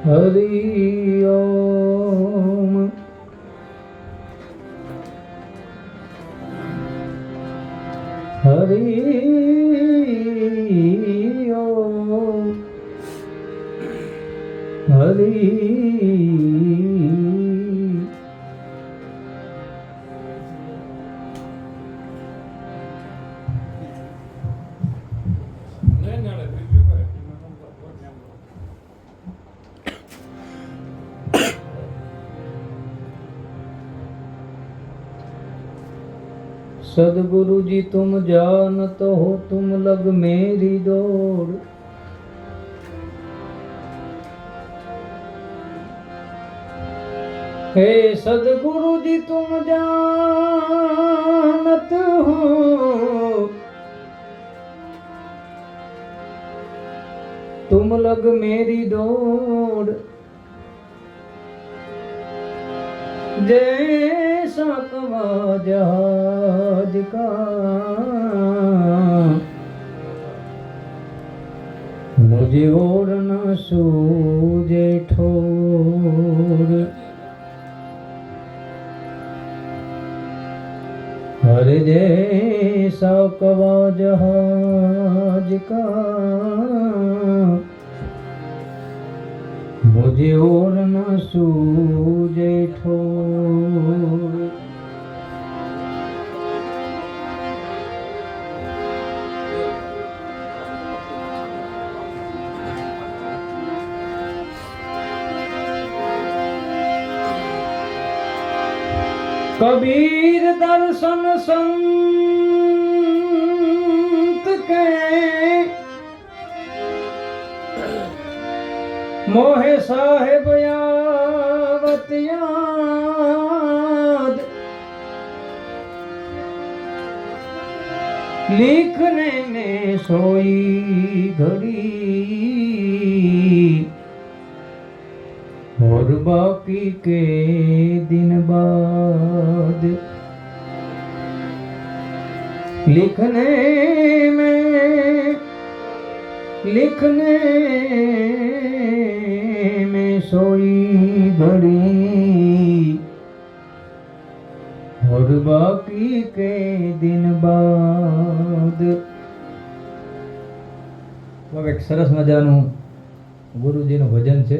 હરિ ઓમ હરિ ઓમ હરિ सदगुरु जी तुम जानत हो तुम लग मेरी दौड़। हे सदगुरु जी तुम जानत हो तुम लग मेरी दौड़। जैसा कवा जहाज का मुझे और न सूझे ठोर। हर जैसा कवा जहाज का मुझे और न सूझे ठोर। कबीर दर्शन संत के मोहे साहेब यावत याद। लिखने में सोई घड़ी और बाकी के दिन बाद। लिखने में सोई घड़ी और बाकी के दिन बाद। એક સરસ મજાનું ગુરુજીનું ભજન છે.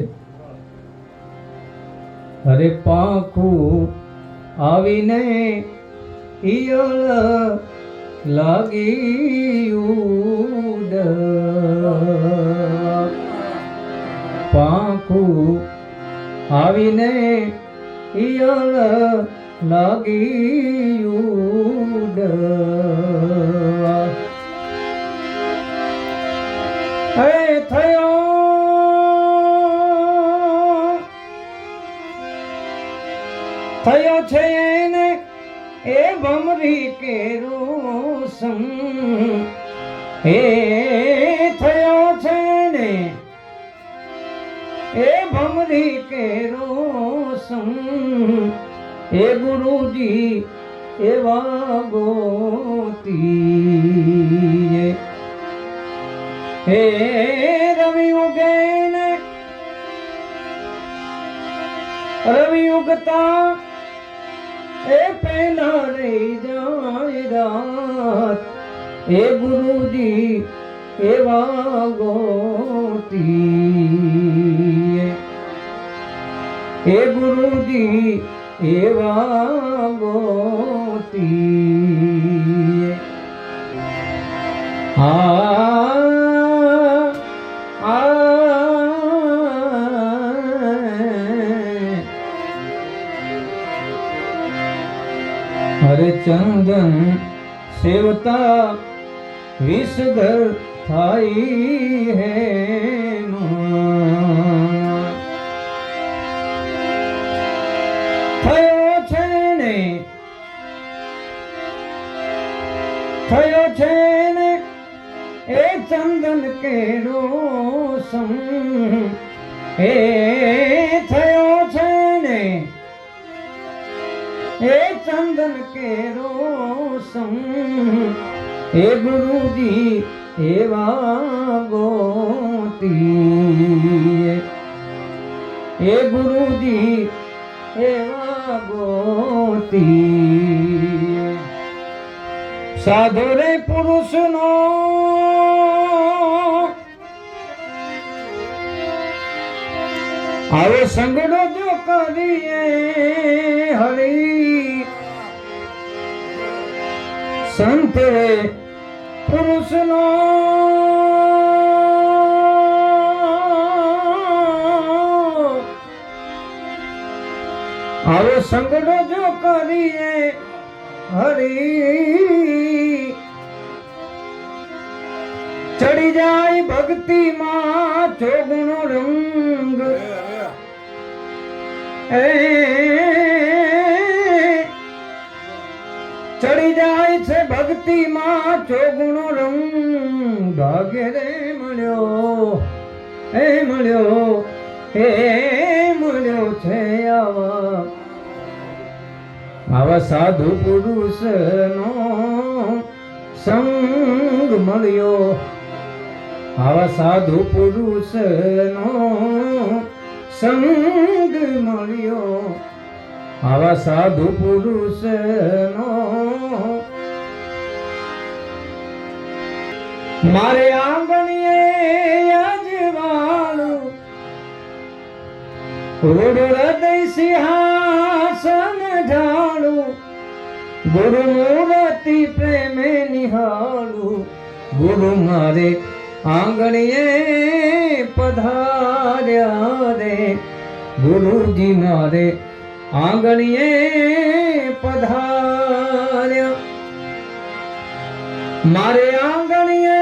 અરે પાંખું આવીને ઈયળ લાગી ઉડવા. પાંખું આવીને ઈયળ લાગી ઉડવા. હે થયો છે એને એ ભમરી કેરો સંગ. હે થયો છે ને એ ભમરી કેરો સંગ. એ ગુરુજી એવા ગોતી. હે રવિ ઉગે ને રવિ ઉગતા એ પહેલા રહી જાય રાત. એ ગુરુજી એવા ગોતી. એ ગુરુજી એવા ગોતી. हरे चंदन सेवता विषधर थाई है થયો છે ને એ ચંદન કેરો સંગ. એ થયો છે ને એ ચંદન કેરો સંગ. એ ગુરુજી એવા ગોતી. એ ગુરુજી એવા ગોતી સાધુ રે પુરુષનો આવે સંગડો જો કરીએ હરી સંત રે પુરુષનો આવે સંગડો જો કરીએ હરી ચડી જાય ભક્તિ માં ચોગુણો રંગ ચડી જાય છે ભક્તિ માં ચોગુણો રંગ ભાગ્ય રે મળ્યો એ મળ્યો છે આવા સાધુ પુરુષ નો સંગ મળ્યો આવા સાધુ પુરુષ નો સંગ મળ્યો આવા સાધુ પુરુષ નો મારે આંગણીએ યજવાળું ગુરુ હૃદય સિંહાસન ઢાળું ગુરુ મૂર્તિ પ્રેમે નિહાળું ગુરુ મારે આંગણીએ પધાર્યા રે ગુરુજી મારે આંગણીએ પધાર્યા મારે આંગણીએ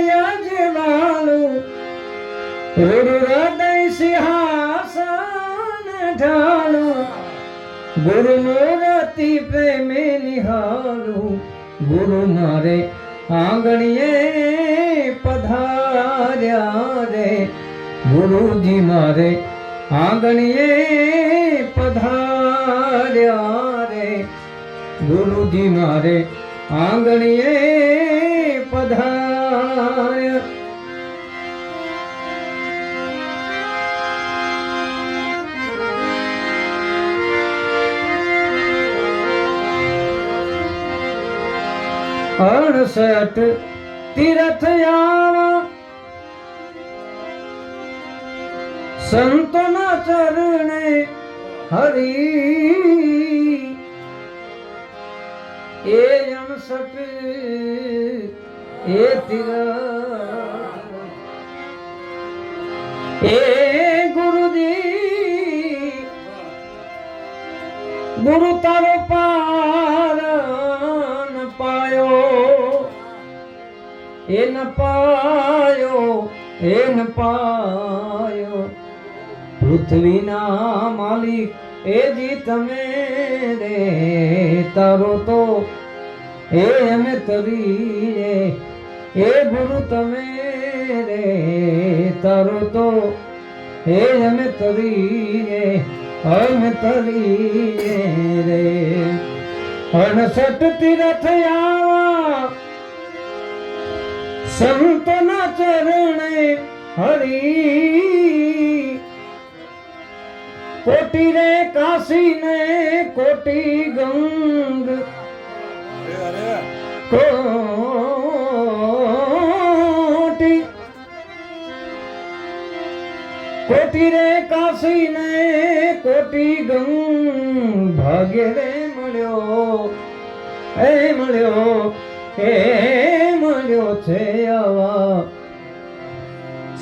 યજવાળું ગુરુ હૃદય સિંહાસન ઢાળું ગુરુ મૂર્તિ પ્રેમે નિહાળું ગુરુ મારે આંગણીએ પધાર્યા રે ગુરુજી મારે આંગણીએ પધાર્યા રે ગુરુજી મારે આંગણીએ પધાર્યા અણસઠ તીર્થ આવા સંતોના ચરણે હરી એ અણસઠ એ તીર્થ એ ગુરુજી ગુરુ તારો પાર એ ન પાયો પૃથ્વીના માલિક એ જી તમે રે તારો તો એ અમે તરીએ એ ગુરુ તમે રે તારો તો એ અમે તરીએ રે 68 તીર્થ આવા સંતોના ચરણે હરી કોટી રે કાશી ને કોટી ગંગ કોટી રે કાશી ને કોટી ગંગ ભાગ્ય રે મળ્યો એ મળ્યો છે આવા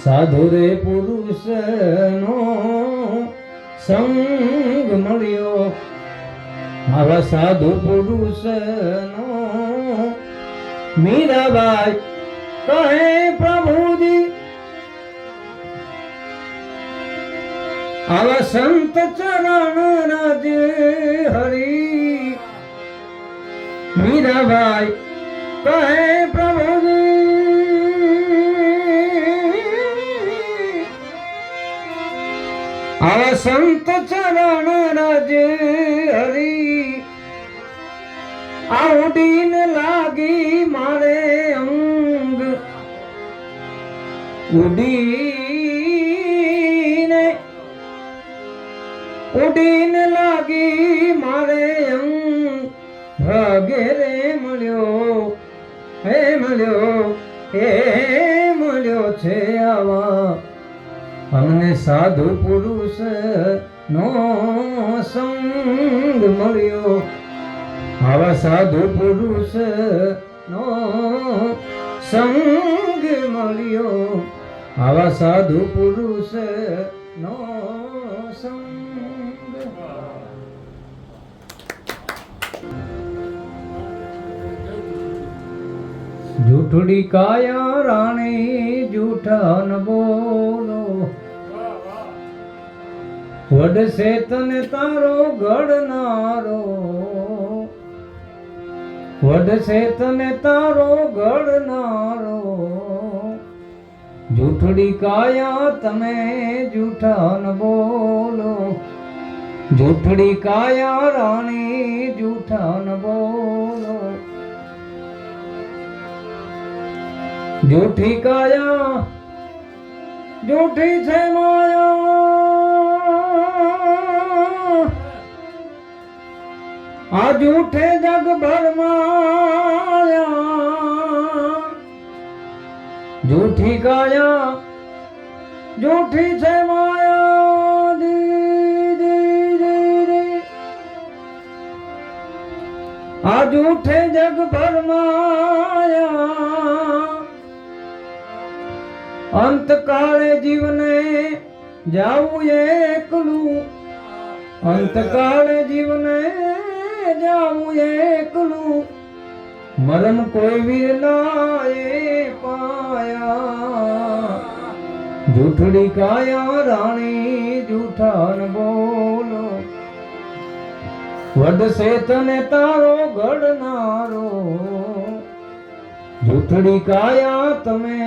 સાધુ રે પુરુષ નો સંગ મળ્યો આવા સાધુ પુરુષ નો મીરાબાઈ કહે પ્રભુજી આવા સંત ચરણ રાજ હરી મીરાબાઈ કહે પ્રભુજી આવા સંત ચરણ રાજ હરી આવડીન લાગી મારે અંગ ઉડીને ઉડીને લાગી મારે ભાગે રે મળ્યો હે મળ્યો છે આવા અમને સાધુ પુરુષ નો સંગ મળ્યો આવા સાધુ પુરુષ નો સંગ મળ્યો આવા સાધુ પુરુષ નો સંગ જૂઠડી કાયા રાણી જૂઠા ન બોલો વડશે તને તારો ઘડનારો વડશે તને તારો ઘડનારો જૂઠડી કાયા તમે જૂઠા ન બોલો જૂઠડી કાયા રાણી જૂઠા ન બોલો જૂઠી કાયા જૂઠી છે માયા આ જૂઠે જગ ભરમાયા જૂઠી કાયા જૂઠી છે માયા આ જૂઠે જગ ભરમાયા અંતકાળે જીવને જાવું એકલું અંતકાળે જીવને જાવું એકલું મરણ કોઈ વીર નાએ પાયા જૂઠડી કાયા રાણી જૂઠા ન બોલો વડશે તને તારો ઘડનારો જૂઠડી કાયા તમે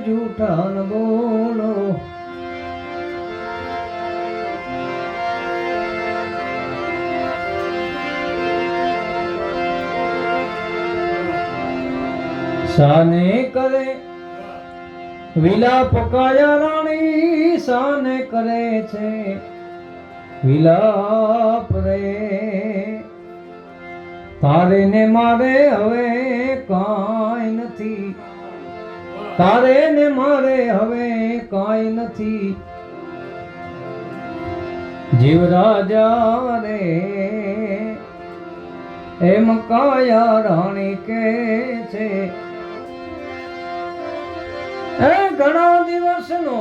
જૂઠા ન બોલો સાને કરે વિલાપ કાયા રાણી સાને કરે છે વિલાપ રે તારે ને મારે હવે કાંઈ નથી તારે ને મારે હવે કાંઈ નથી જીવ રાજા રે એમ કાયા રાણી કે છે એ ઘણા દિવસનો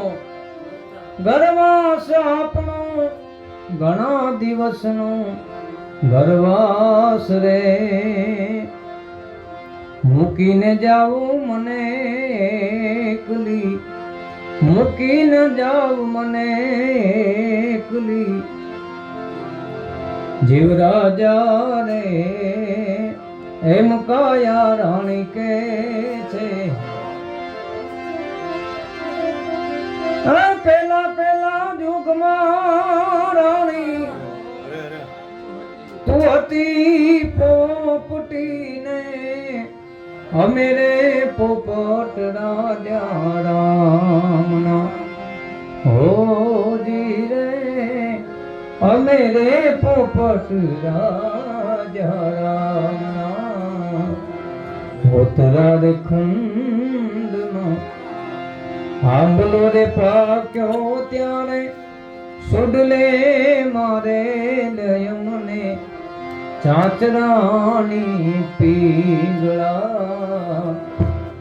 ગરવાસ આપણો ઘણા દિવસનો ગરવાસ રે મૂકીને જાવું મને એકલી મૂકીને જાવું મને એકલી જીવ રાજા રે એમ કાયા રાણી કે છે પેલા પેલા યુગમાં રાણી તું હતી પોપટીને અમે રે પોપટ રાજા રામના હોજી રે અમે રે પોપટ રાજા રામના હોતરા રે ખંડમાં આંબલો રે પાક્યો ત્યારે સુડલે મારે લયમને ચાચરાની પીગળા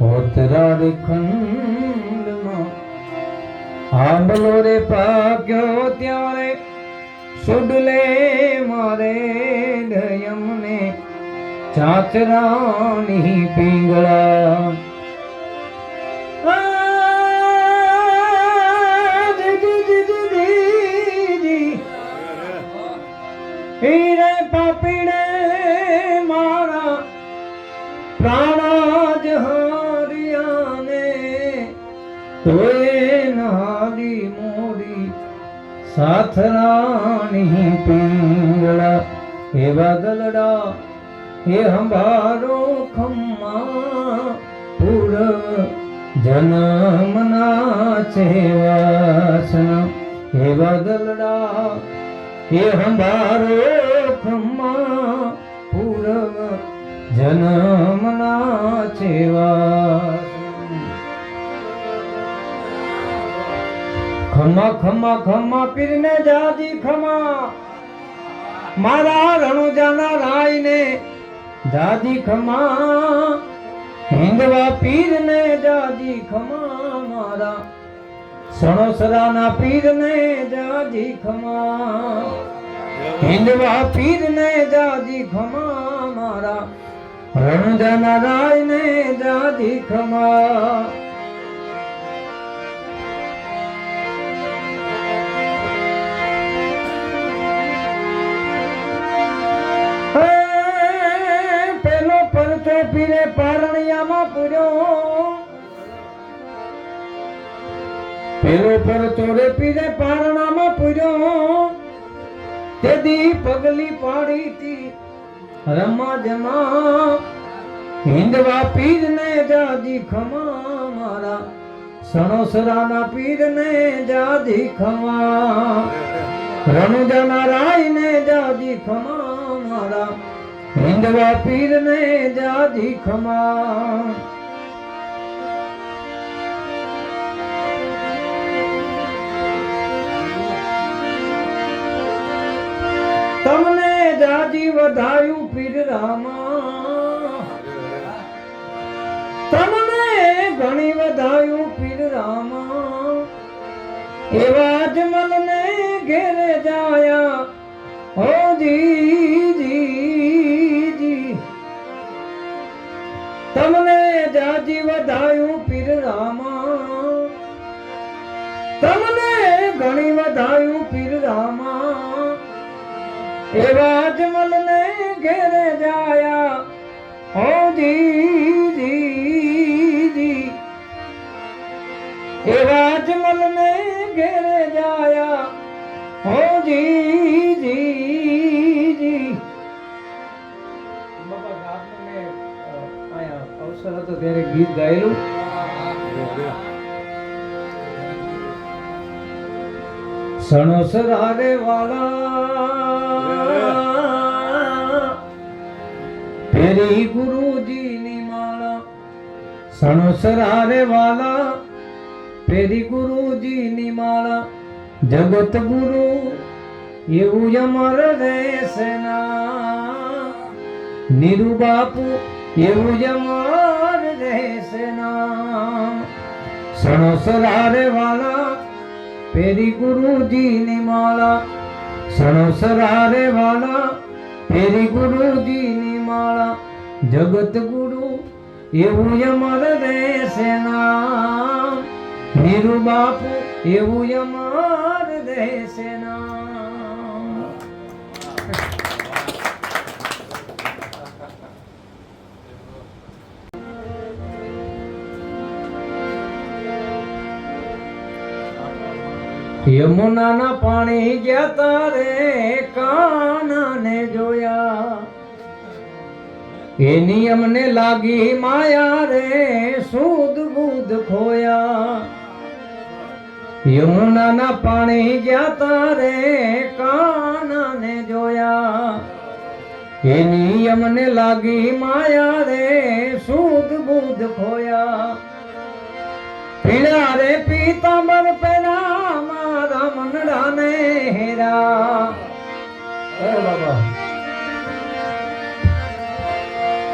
હોતરા રે ખંડમાં આંબલો રે પાક્યો ત્યારે સુડલે મારે લયમને ચાચરાની પીગળા હીરે પાપીડે મારા પ્રાણા જ હારિયાને તોય નારી મોરી સાથરાણી પીંગળા એવા દલડા એ હંભારો ખમ્મા પૂર જન્મના છે વાસના એવા દલડા એ હંભારો ખમ્મા પૂરવ જન્મના છેવા ખમ્મા ખમ્મા ખમ્મા પીરને જાજી ખમ્મા મારા રણુજાના રાયને જાજી ખમ્મા હિંદવા પીરને જાજી ખમ્મા મારા સણોસરાના પીરને જાજી ખમ્મા હિંદવા પીરને જાજી ખમ્મા મારા રણુજાના રાયને જાજી ખમ્મા પીરે પારણિયામાં પૂર્યો પેલો પરચો રે પીરે પારણામાં પૂર્યો તેદી પગલી પાડી તી રમાજમાં હિંદવા પીરને જાજી ખમા મારા સણોસરાના પીરને જાજી ખમા રણુજાના રાયને જાજી ખમા મારા હિંદવા પીરને જાજી ખમા તમને જાજી વધાયું પીર રામા તમને ઘણી વધાયું પીર રામા એવા જ મનને ઘેરે જાયા હો જી તમને જાજી વધાયું પીર રામા તમને ઘણી વધાયું પીર રામા એવા જ મલને ઘેરે જાયા હો જી એવા જ મલને ઘેરે જાયા હો જી અવસર હતો ત્યારે ગીત ગાયેલું સણોસરા રે વાળા ફેરી ગુરુજી ની માળા સણોસરા રે વાળા ફેરી ગુરુજી ની માળા જગત ગુરુ એવું અમર રહેશે ના નીરુ બાપુ એવું અમર રહેશે ના સણોસરા રે વાળા ફેરી ગુરુજી ની માળા સણોસરા રે વાળા ફેરી ગુરુજી ની માળા જગત ગુરુ એવું અમર રહેશે ના નીરુ બાપુ એવું અમર રહેશે ના યમુનાના પાણી ગયા તારે કાનાને જોયા એની અમને લાગી માયા રે સુધ બુધ ખોયા યમુનાના પાણી ગયા તારે કાનાને જોયા એની અમને લાગી માયા રે સુધ બુધ ખોયા પીળા રે પીતાંબર પેલા મારા મનડા ને હેરા બાબા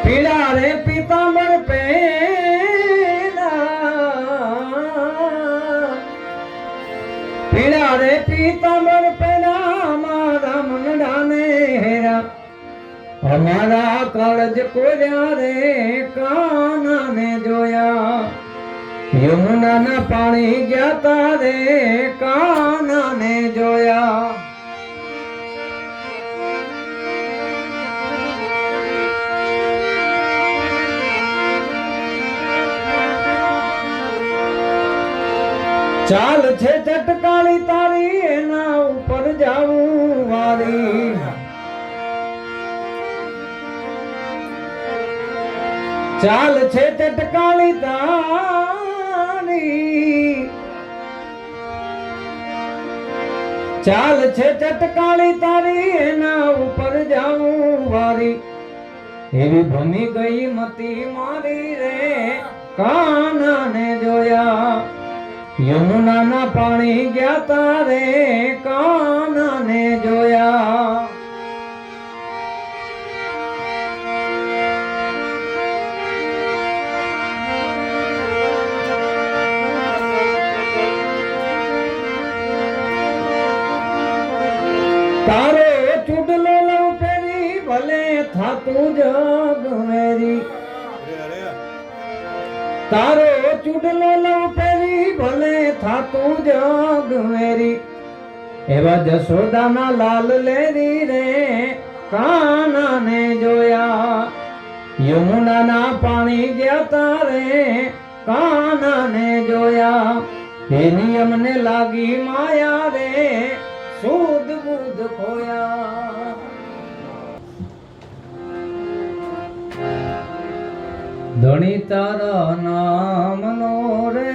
પીળા રે પીતાંબર પીળા રે પીતાંબર પેલા મારા મનડા ને હેરા અમારા કાળજ કોર્યા રે કાના ને જોયા યમુનાના પાણી ગયા તારે કાનાને જોયા ચાલ છે ચટકાળી તારી એના ઉપર જાવું વારી ચાલ છે ચટકાળી તારી ચાલ છે ચટકાળી તારી એના ઉપર જાઉં વારી એવી ભમી ગઈ મતી મારી રે કાનાને જોયા યમુનાના પાણી ગયા તારે કાનાને જોયા તારો ચૂડલો લઉં ફેરી ભલે થાતું જગ મેરી તારો ચૂડલો લઉં ફેરી ભલે થાતું જગ મેરી એવા જશોદાના લાલ લેરી રે કાનાને જોયા યમુનાના પાણી ગયા તારે કાનાને જોયા એ નિયમને લાગી માયા રે શુદ્ધ બુદ્ધ ખોયા ધણી તારા નામનો રે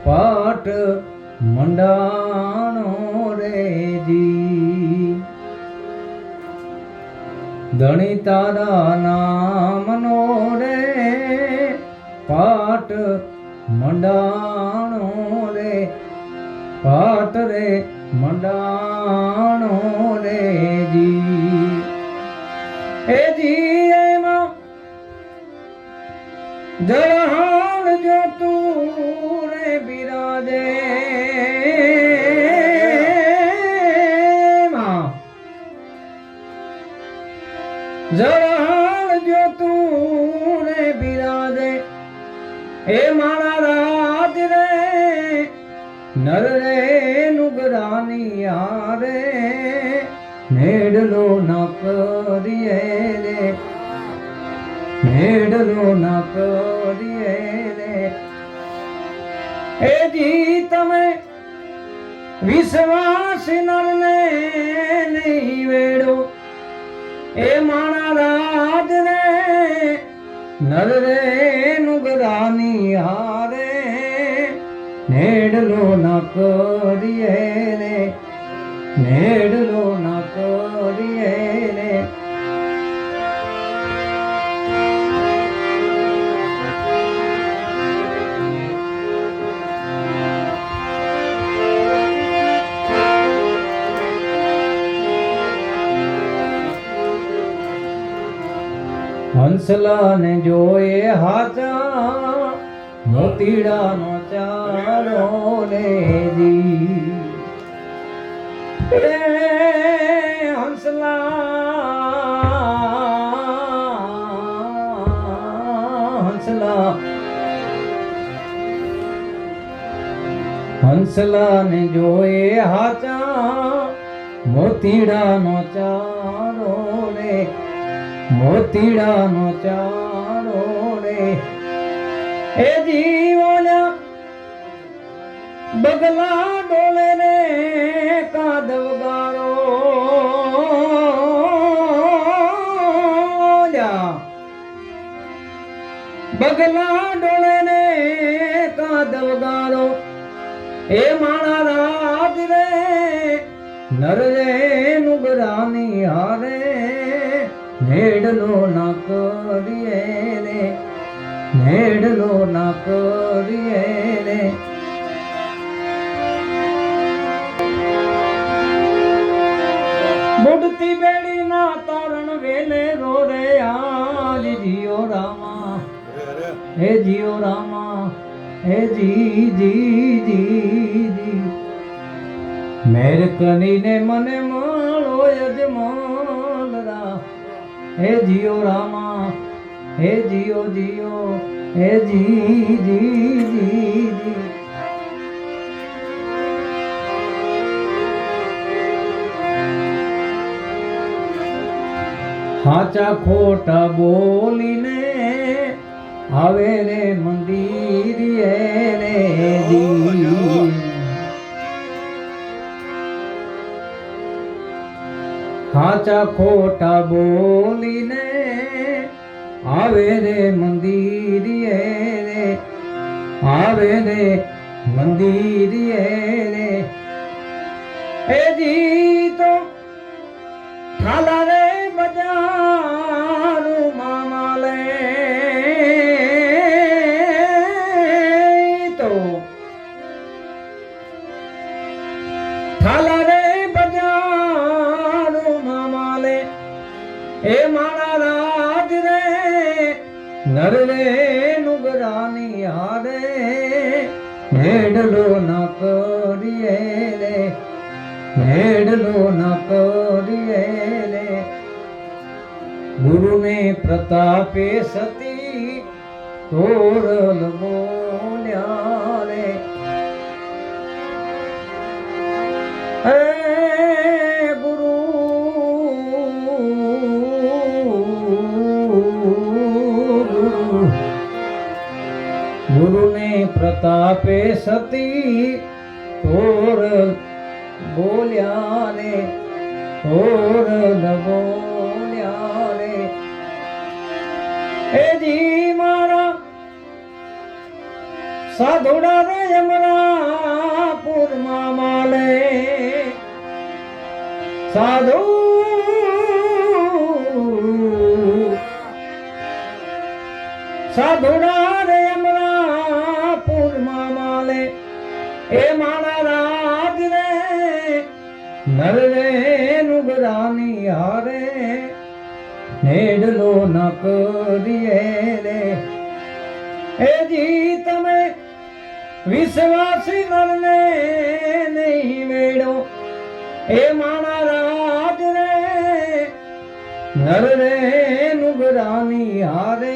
પાઠ મંડાણો રે જી ધણી તારા નામનો રે પાઠ મંડાણો રે પાઠ રે મંડાણો રે જી એ જી એમાં જળહાણ જો તું રે બિરાજે જળહાણ જો તું રે બિરાજે એ મારા રાજ રે નર રે નુગરાની યારે નેડલો ન કરીએ રે નેડલો ન કરીએ રે એ જી તમે વિશ્વાસ નરને નહીં વેડો એ માણા રાજ રે નર રે નુગરાની યારે નેડલો ન કરીએ રે નેડલો ન કરીએ રે હંસલાને જોયે હાચા મોતીડાનો ચારો રે જી રે હંસલા હંસલા હંસલાને જોયે હાચા મોતીડાનો ચારો રે મોતીડાનો ચારો રે એ જીવોના બગલા ડોલે રે કાદવ ગારો બગલા ડોલે ને કાદવ ગારો એ માણા રાજ રે નર રે નુગરાની હારે નેડલો ના કરીએ રે નેડલો ના કરીએ રે બુડતી બેડી ના તારણ વેલે રો રે આજ જીઓ રામા હે જીઓ રામા હે જી જી જી જી મેર કનીને મને મળો યજમાનરા હે જીઓ રામા હે જીઓ જીઓ હે જી જી જી જી હાચા ખોટા બોલીને આવે રે મંદિરે રે જી હાચા ખોટા બોલીને આવે રે મંદિરે રે આવે રે મંદિરે રે એ જી તો ઠાલા રે બજારું મામાલે તો ઠાલા રે બજારું મામાલે એ મારા રાજ રે નર રે નુગરાની હારે મેડલો ન કરીએ રે મેડલો ન કરીએ રે ગુરુને પ્રતાપે સતી તોરલ બોલ્યા રે હે ગુરુ ગુરુને પ્રતાપે સતી તોરલ બોલ્યા રે તોરલ બોલ્યા રે એ જી મારા સાધુડા રે યમના પૂરમાં માલે સાધુ સાધુડા રે યમના પૂરમાં માલે એ મારા રાજ રે નર રે નુગરાની હારે મેડલો ન કરીએ રે એ જી તમે વિશ્વાસી નરને નહીં મેળો એ મારા રાજ રે નર રે નુગરાની હારે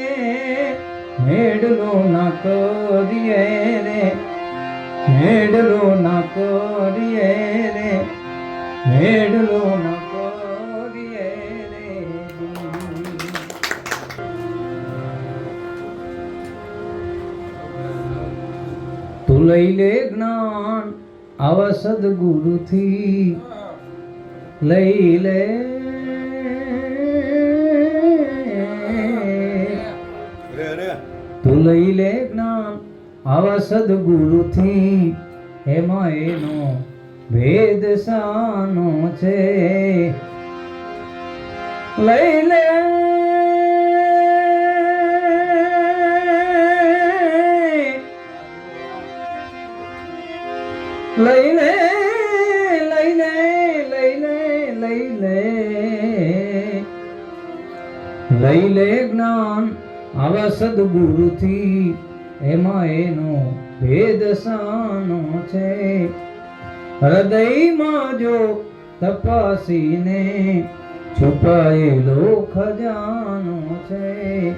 મેડલો ન કરીએ રે મેડલો ન કરીએ રે મેડલો ન કરીએ રે તું લઈ લે જ્ઞાન આવા સદગુરુથી લઈ લે તું લઈ લે જ્ઞાન આવા સદગુરુથી એમાં એનો ભેદ સાનો છે લઈ લે લઈ લે લઈ લે લઈ લે લઈ લે લઈ લે જ્ઞાન આવા સદગુરુથી એમાં એનો ભેદ સાનો છે હૃદયમાં જો તપાસીને છુપાયેલો ખજાનો છે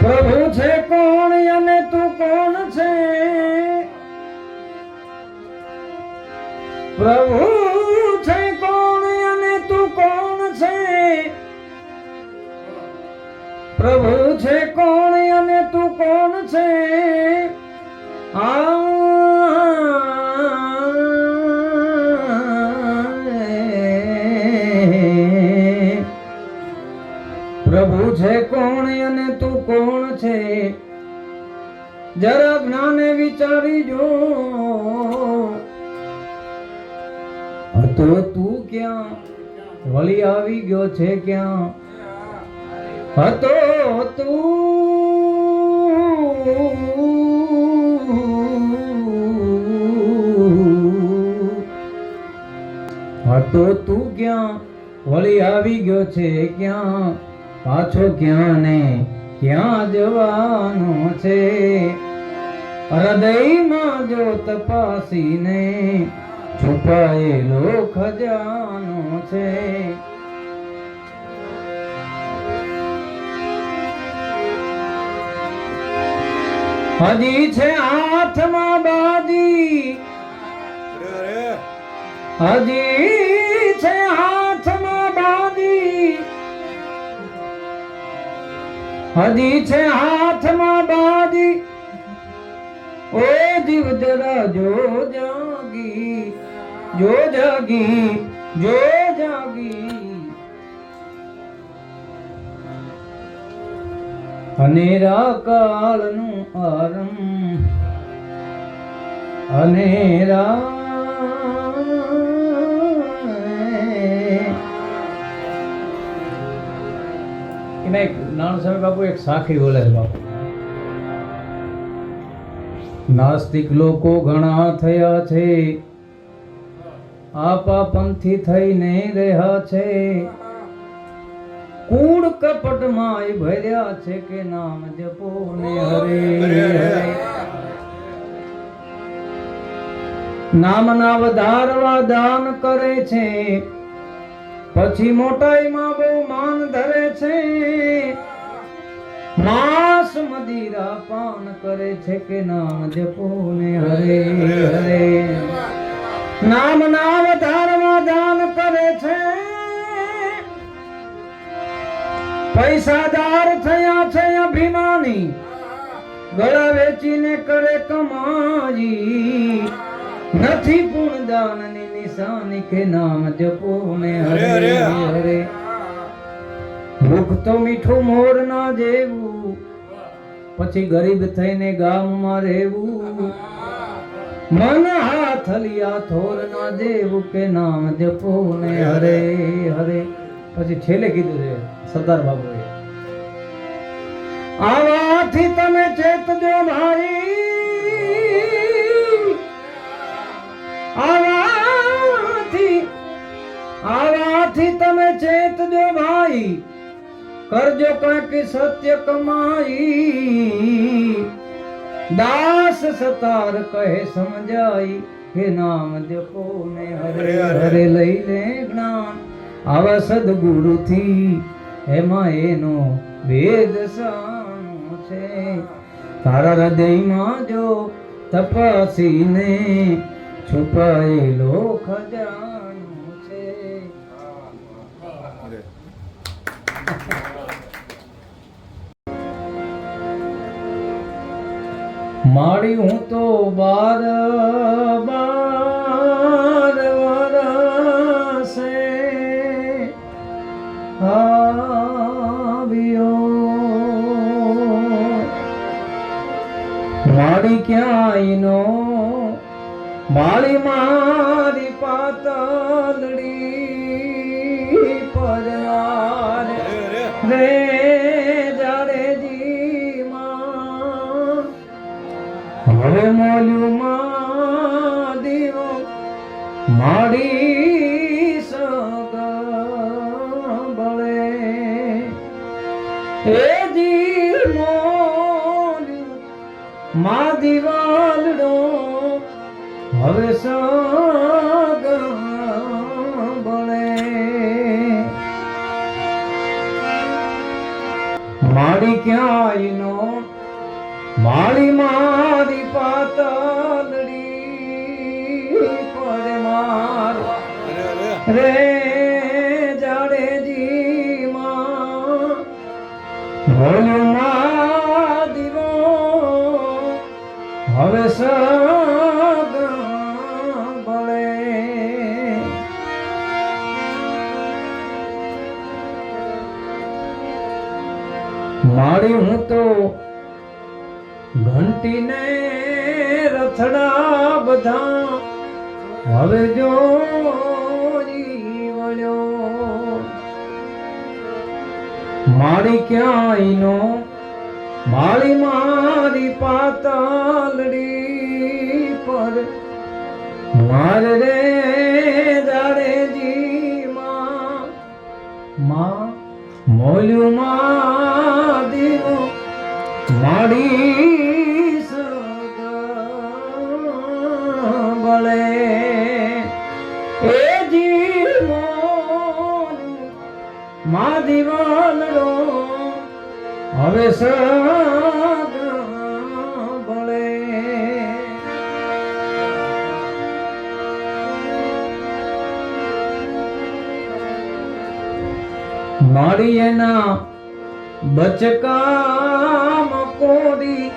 પ્રભુ છે કોણ અને તું કોણ છે પ્રભુ છે કોણ અને તું કોણ છે પ્રભુ છે કોણ અને તું કોણ છે પ્રભુ છે કોણ અને તું કોણ છે જરા જ્ઞાને વિચારી જો તો તું ક્યાં વળી આવી ગયો છે ક્યાં હતો તું ક્યાં વળી આવી ગયો છે ક્યાં પાછો ક્યાં ને ક્યાં જવાનો છે હૃદયમાં જો તપાસીને છુપાયેલો ખજાનો છે હજી છે હાથમાં બાજી હજી છે હાથમાં બાજી હજી છે હાથમાં બાજી ઓ જીવ જરા જો જાગી જો જાગી જો જાગી અનેરા કાળનું આરમ અનેરા એના એક નાનું સમય બાપુ એક સાખી બોલે છે બાપુ. નાસ્તિક લોકો ઘણા થયા છે, આપા પંથી થઈને રહ્યા છે, કૂડ કપટમાં ભર્યા છે કે નામ જપો ને હરે હરે. નામના વધારવા દાન કરે છે, પછી મોટાઈમાં બહુ માન ધરે છે, માંસ મદિરા પાન કરે છે કે નામ જપો ને હરે હરે. નામના વધારવા દાન કરે છે, પૈસાદાર થયા છે અભિમાની, ગળા વેચીને કરે કમાઈ, નથી પુણ્યદાનની નિશાની કે નામ જપો ને હરે હરે. મુખ તો મીઠું મોર ના જેવું, પછી ગરીબ થઈને ગામમાં રહેવું, મન હાથલિયા થોર ના દેવું કે નામ જપો ને હરે હરે. પછી છેલ્લે કીધું છે સરદાર બાબુએ, આવાથી તમે ચેતજો ભાઈ, આવાથી તમે ચેતજો ભાઈ, કરજો કંઈક સત્ય કમાઈ, દાસ સતાર કહે સમજાઈ કે નામ જપો ને હરે હરે. લઈ લે જ્ઞાન આવા સદગુરુ થી, એમાં એનો ભેદ સાનો છે, તારા હૃદયમાં જો તપાસીને છુપાયેલો ખજાનો છે. માડી હું તો બાર વરસે આવ્યો, માડી ક્યાંય નો માળી મારી પાતળડી પરનાર રે જાડેજી માં, હવે મોલ્યું માં દીવો માડી સગબળે, એ જી મોલ્યું માં દિવાલડો હવે સગબળે. માડી ક્યાંય નો માળી મારી પાતળડી પરમાર રે જાડેજી માં, ભોલું માં દીવો હવે સગબળે. મારી હું તો ઘંટીને રથડા બધા હવે જોઈ વળ્યો, મારી ક્યાંય નો માળી મારી પાતળડી પર માર રે જાડેજી માં, મોલ્યું માં દીવો માડી સગબળે, એ જી માં દિવાલડો હવે સગબળે. મારી એના બચકામ કોરી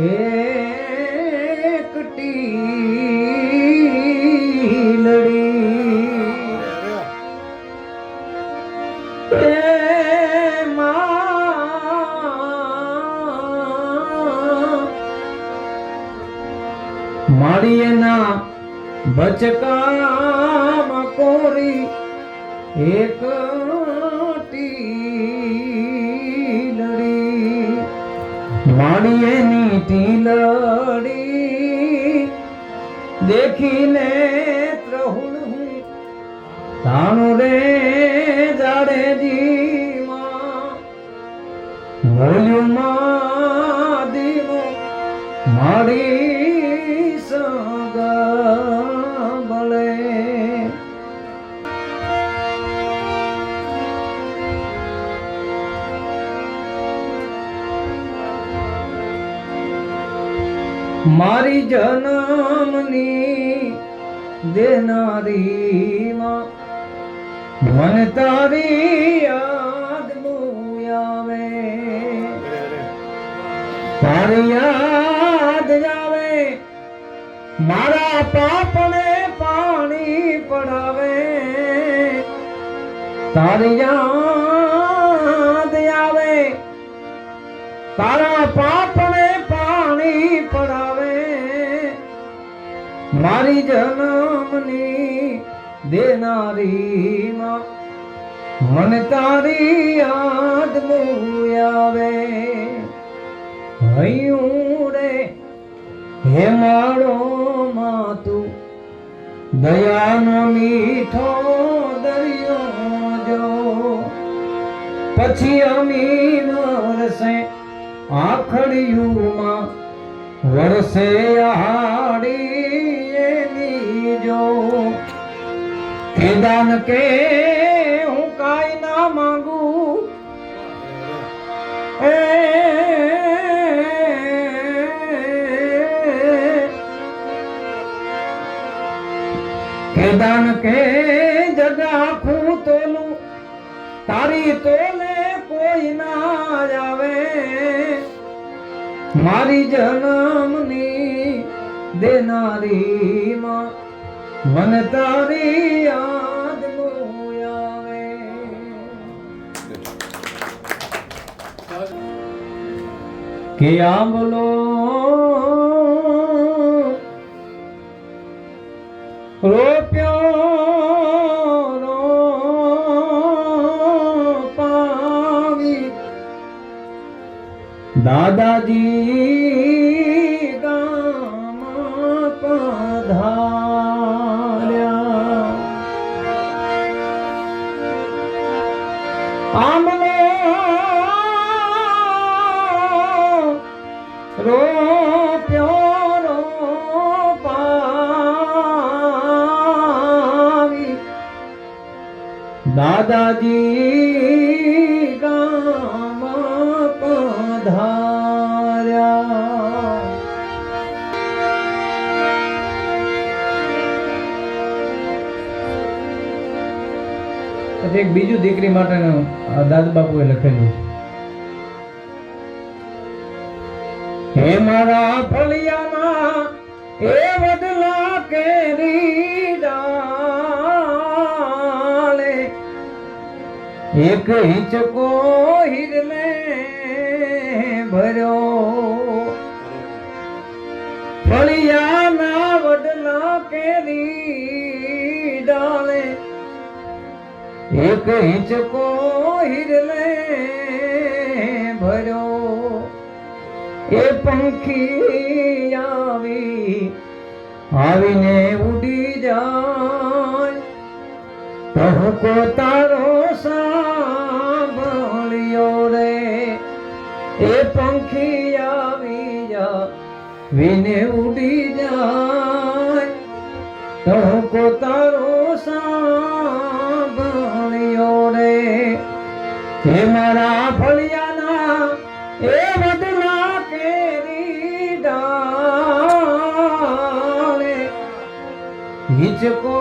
એકટી લડી, મારી એના બચકામાં કોરી એક ટીલડી, મારી એની ટીલડી દેખીને ત્રહુલ હું તાણું રે જાડેજી માં મોલ્યું માં દીવો મારી સગા બળે. મારી જન્મની દેનારી માં મન તારી યાદ આવે, તારી યાદ આવે મારા પાપને પાણી પડાવે, તારી યાદ આવે તારા પાપને પાણી પડાવે. મારી જન્મની દેનારી માં મન તારી યાદ આવે. હૈયું રે હે મારો માં તું દયાનો મીઠો દરિયો જો, પછી અમી વરસે આખડિયુંમાં વરસે આહાડી એની જો. કેદાન કે હું કાઈ ના માંગુ એ કેદાન કે જગા ખું તોલું તારી તોલે કોઈ ના આવે. મારી જન્મની દેનારી માં મન તારી યાદ આવે. કે આંબલો રોપ્યો રોપાવી દાદાજી ગામ પધાર્યા. આમલો રોપ્યો રોપાવી દાદાજી ગામ પધાર્યા. એક બીજું દીકરી માટેનું દાદા બાપુએ લખેલું છે. હે મારા ફળિયાના એ વડલા કેરી ડાલે એક હિંચકો હિરલે ભર્યો. ફળિયાના વડલા કેરી ડાલે એક હિંચકો હિરલે ભર્યો. એ પંખી આવીને ઉડી જાય ટહુકો તારો સાંભળ્યો રે. એ પંખી આવીને ઉડી જાય ટહુકો તારો સાંભળ્યો રે. હે મારા ફળિયાના એ વડલા કેરી ડાળે હિંચકો